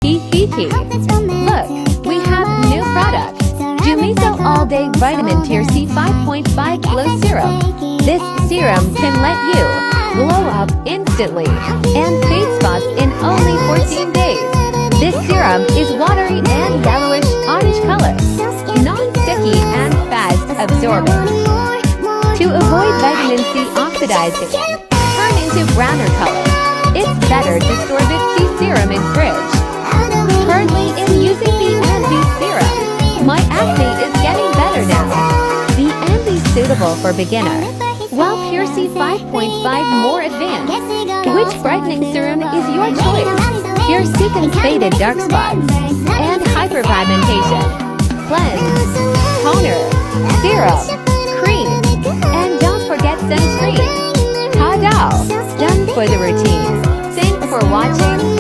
Hee hee hee. Look, we have new product. Jumiso All Day Vitamin Tier C 5.5 Glow Serum. This serum can let you glow up instantly and fade spots in only 14 days. This serum is watery and yellowish orange color, non-sticky and fast absorbing. To avoid vitamin C oxidizing, turn into browner color. It's better to store this C serum in fridge. Currently in using the Envy serum, my acne is getting better now. The Envy suitable for beginner, while Pure C 5.5 more advanced. Which brightening serum is your choice? Pure C can faded dark spots and hyperpigmentation. Cleanse, toner, serum, cream, and don't forget sunscreen. Ta-da! Done for the routine. Thanks for watching.